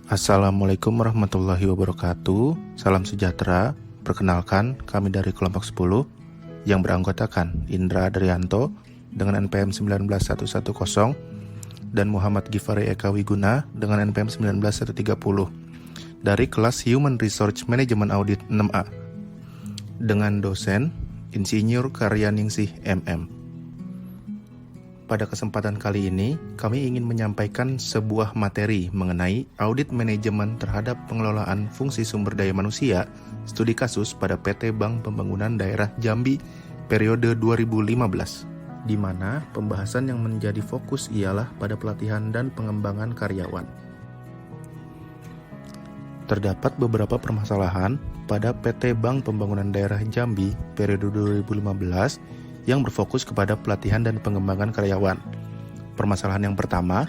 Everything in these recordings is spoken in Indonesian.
Assalamualaikum warahmatullahi wabarakatuh. Salam sejahtera. Perkenalkan, kami dari kelompok 10 yang beranggotakan Indra Adrianto dengan NPM 19110 dan Muhammad Gifari Eka Wiguna dengan NPM 19130 dari kelas Human Resource Management Audit 6A dengan dosen Insinyur Karyaningsih MM. Pada kesempatan kali ini, kami ingin menyampaikan sebuah materi mengenai audit manajemen terhadap pengelolaan fungsi sumber daya manusia studi kasus pada PT Bank Pembangunan Daerah Jambi periode 2015, di mana pembahasan yang menjadi fokus ialah pada pelatihan dan pengembangan karyawan. Terdapat beberapa permasalahan pada PT Bank Pembangunan Daerah Jambi periode 2015 yang berfokus kepada pelatihan dan pengembangan karyawan. Permasalahan yang pertama,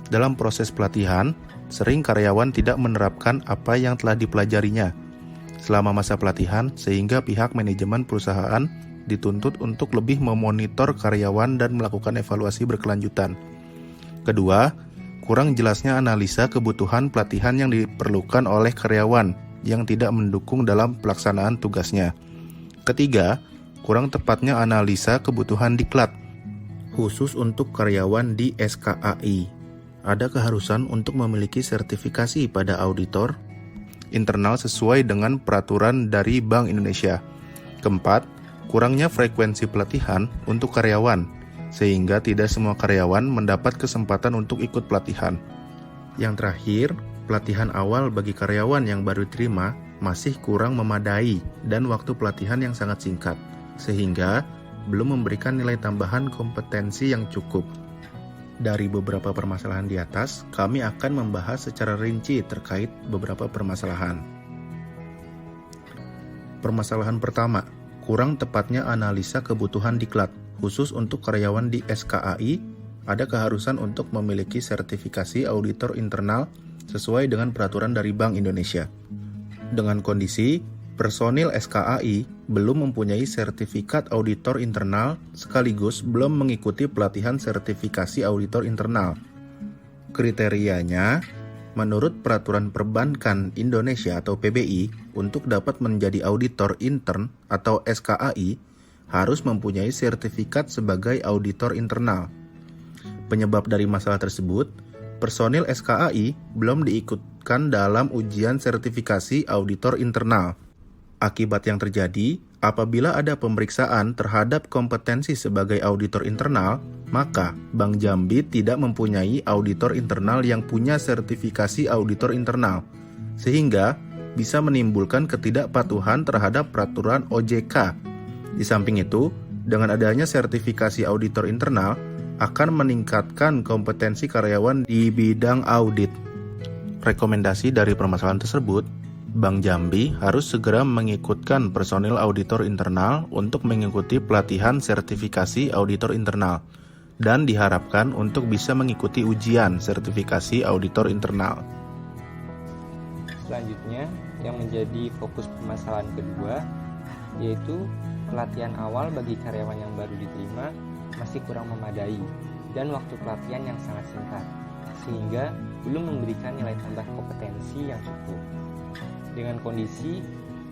dalam proses pelatihan, sering karyawan tidak menerapkan apa yang telah dipelajarinya selama masa pelatihan sehingga pihak manajemen perusahaan dituntut untuk lebih memonitor karyawan dan melakukan evaluasi berkelanjutan. Kedua, kurang jelasnya analisa kebutuhan pelatihan yang diperlukan oleh karyawan yang tidak mendukung dalam pelaksanaan tugasnya. Ketiga, kurang tepatnya analisa kebutuhan diklat, khusus untuk karyawan di SKAI. Ada keharusan untuk memiliki sertifikasi pada auditor internal sesuai dengan peraturan dari Bank Indonesia. Keempat, kurangnya frekuensi pelatihan untuk karyawan, sehingga tidak semua karyawan mendapat kesempatan untuk ikut pelatihan. Yang terakhir, pelatihan awal bagi karyawan yang baru diterima masih kurang memadai dan waktu pelatihan yang sangat singkat, sehingga belum memberikan nilai tambahan kompetensi yang cukup. Dari beberapa permasalahan di atas, kami akan membahas secara rinci terkait beberapa permasalahan. Permasalahan pertama, kurang tepatnya analisa kebutuhan diklat, khusus untuk karyawan di SKAI, ada keharusan untuk memiliki sertifikasi auditor internal sesuai dengan peraturan dari Bank Indonesia. Dengan kondisi personil SKAI belum mempunyai sertifikat auditor internal sekaligus belum mengikuti pelatihan sertifikasi auditor internal. Kriterianya, menurut Peraturan Perbankan Indonesia atau PBI, untuk dapat menjadi auditor intern atau SKAI harus mempunyai sertifikat sebagai auditor internal. Penyebab dari masalah tersebut, personil SKAI belum diikutkan dalam ujian sertifikasi auditor internal. Akibat yang terjadi, apabila ada pemeriksaan terhadap kompetensi sebagai auditor internal, maka Bank Jambi tidak mempunyai auditor internal yang punya sertifikasi auditor internal, sehingga bisa menimbulkan ketidakpatuhan terhadap peraturan OJK. Di samping itu, dengan adanya sertifikasi auditor internal, akan meningkatkan kompetensi karyawan di bidang audit. Rekomendasi dari permasalahan tersebut, Bank Jambi harus segera mengikutkan personil auditor internal untuk mengikuti pelatihan sertifikasi auditor internal dan diharapkan untuk bisa mengikuti ujian sertifikasi auditor internal. Selanjutnya, yang menjadi fokus permasalahan kedua yaitu pelatihan awal bagi karyawan yang baru diterima masih kurang memadai dan waktu pelatihan yang sangat singkat, sehingga belum memberikan nilai tambah kompetensi yang cukup. Dengan kondisi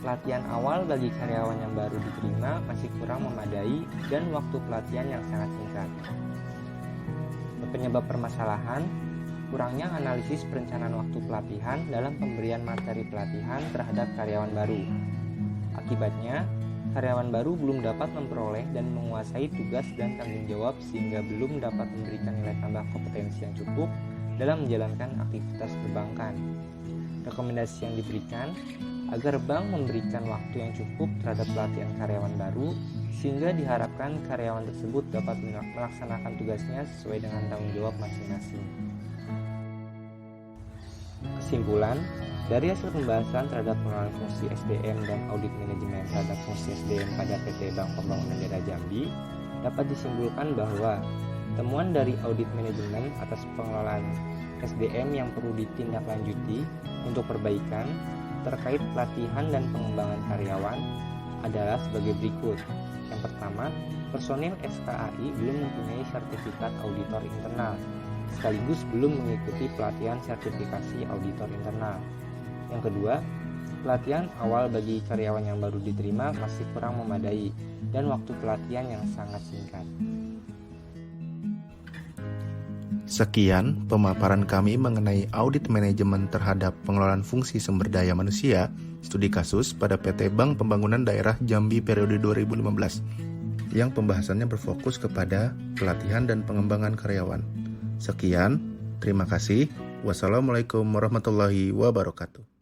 pelatihan awal bagi karyawan yang baru diterima masih kurang memadai dan waktu pelatihan yang sangat singkat. Penyebab permasalahan, kurangnya analisis perencanaan waktu pelatihan dalam pemberian materi pelatihan terhadap karyawan baru. Akibatnya, karyawan baru belum dapat memperoleh dan menguasai tugas dan tanggung jawab sehingga belum dapat memberikan nilai tambah kompetensi yang cukup dalam menjalankan aktivitas perbankan. Rekomendasi yang diberikan agar bank memberikan waktu yang cukup terhadap pelatihan karyawan baru sehingga diharapkan karyawan tersebut dapat melaksanakan tugasnya sesuai dengan tanggung jawab masing-masing. Kesimpulan, dari hasil pembahasan terhadap pengelolaan fungsi SDM dan audit manajemen terhadap fungsi SDM pada PT Bank Pembangunan Daerah Jambi, dapat disimpulkan bahwa temuan dari audit manajemen atas pengelolaan SDM yang perlu ditindaklanjuti untuk perbaikan terkait pelatihan dan pengembangan karyawan adalah sebagai berikut. Yang pertama, personil SKAI belum mempunyai sertifikat auditor internal. sekaligus belum mengikuti pelatihan sertifikasi auditor internal. Yang kedua, pelatihan awal bagi karyawan yang baru diterima masih kurang memadai dan waktu pelatihan yang sangat singkat. Sekian pemaparan kami mengenai audit manajemen terhadap pengelolaan fungsi sumber daya manusia studi kasus pada PT Bank Pembangunan Daerah Jambi periode 2015 yang pembahasannya berfokus kepada pelatihan dan pengembangan karyawan. Sekian, terima kasih. Wassalamualaikum warahmatullahi wabarakatuh.